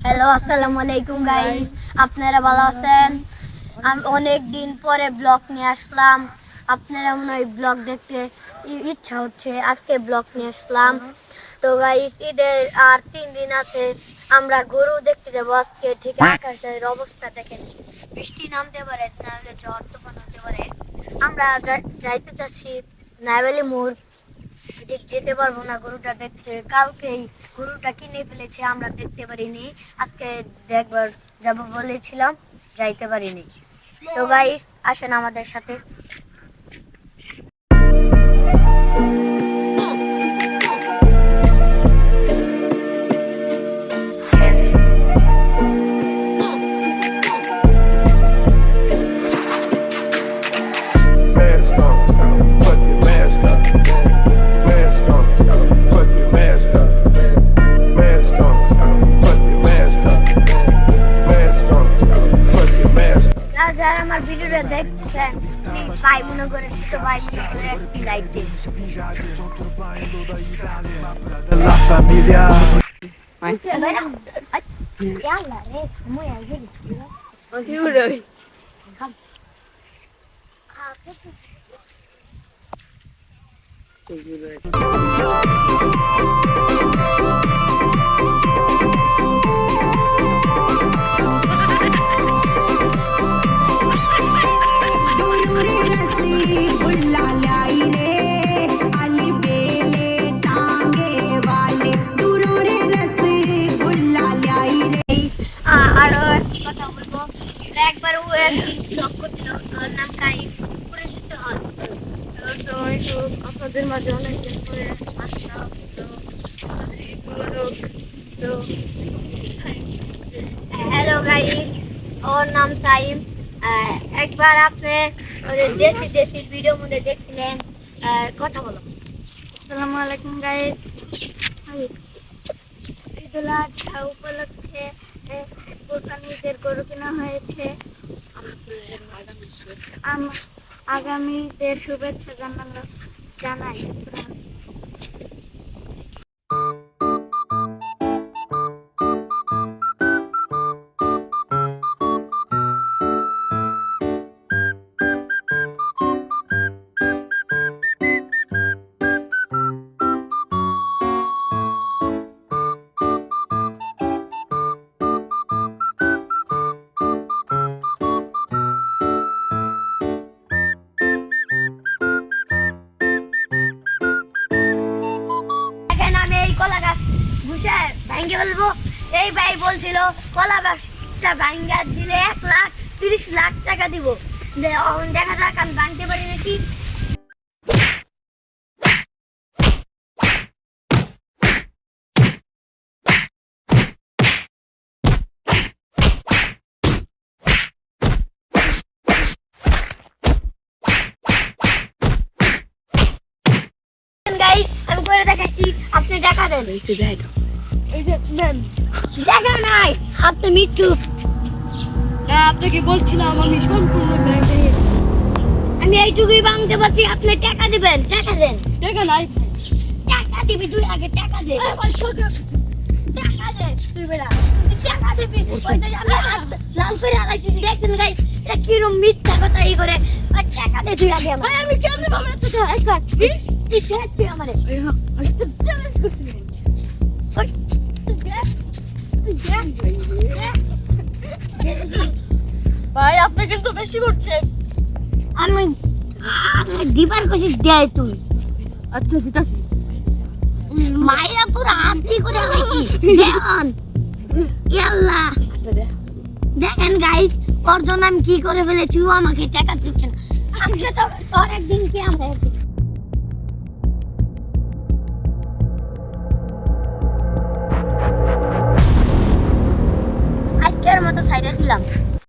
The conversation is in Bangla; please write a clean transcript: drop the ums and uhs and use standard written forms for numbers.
হ্যালো, আসসালামু আলাইকুম গাইস। আপনারা ভালো আছেন? আমি অনেক দিন পরে ব্লগ নিয়ে আসলাম। আপনারা মনে হয় ব্লগ দেখতে ইচ্ছা হচ্ছে, আজকে ব্লগ নিয়ে আসলাম। তো গাইস, ঈদের আর 3 দিন আছে। আমরা গরু দেখতে যাবো আজকে। ঠিক আকাশের অবস্থা দেখেন, বৃষ্টি নামতে পারে, নাহলে ঝড় তুফান হতে পারে। আমরা যাইতে চাচ্ছি নাইবেলি মোড়। ঠিক যেতে পারবো না গরুটা দেখতে, কালকেই গরুটা কিনে ফেলেছে, আমরা দেখতে পারিনি। আজকে দেখবার যাবো বলেছিলাম, যাইতে পারিনি। তো গাইস, আসেন আমাদের সাথে। Mask on, stop, fuck your mask up. Mask on, stop, fuck your mask up. Mask on, stop, fuck your mask up. Mask on, stop, fuck your mask up. যারা আমার ভিডিওটা দেখছেন, প্লিজ ভাই মনে করে, ছোট ভাই মনে করে একটি লাইক দিন। La familia. Yalla রে, সময় আগে আরো একটি কথা বলবো। একবার ও একদিন ব্লগ করছিল, ওর নাম কাইম, পরিচিত হন। আপনাদের মাঝে অনেকদিন পরে আসলাম। তো হ্যালো গাইস, ওর নাম সাইম। একবার আপনি জেসির ভিডিও মধ্যে দেখছিলেন। কথা বলো। আসসালামু আলাইকুম গাইস। ঈদুল আজহা উপলক্ষে কোরবানিদের গরু কেনা হয়েছে। আগামী ঈদের শুভেচ্ছা জানাই। আমি এই কলা গাছ ঘুষে ভাঙ্গে বলবো। এই ভাই বলছিল কলা গাছটা ভাঙ্গা দিলে 1,30,00,000 টাকা দিব। দেখা যাক আমি ভাঙতে পারি নাকি। আমি করে দেখাচ্ছি, আপনি টাকা দেন। দেখা নাই, আপনি মৃত্যু। আপনাকে বলছিলাম আমি সম্পূর্ণ আমি এইটুকুই ভাঙতে পারছি, আপনি টাকা দিবেন। টাকা দেন। টাকা নাই। টাকা দিবি, তুই আগে টাকা দে। টাকা দে তুই বেড়া, টাকা দিবি। আমি লাল করে আলাইছি, দেখছেন গাই, এটা কিরম মিথ্যা কথা ই করে। টাকা দে তুই আগে। আমি কেন দেব আমরা টাকা? এক লাখ 20 তুই দেখছি আমারে। আমি তো চ্যালেঞ্জ করছিলাম। ভাই আপনি কিন্তু বেশি করছেন। আমি দিবার কইছি দে তুই। আচ্ছা দিতাছি। মাইরা পুরো হাতি করে আলাইছি। দেখুন ইয়াল্লা, দেখেন গাইস, ওর জন্য আমি কি করে ফেলেছি। ও আমাকে টাকা দিচ্ছে না। আজকে তো তোর একদিন কি আমরা একদিন। আজকের মতো সাইডে দিলাম।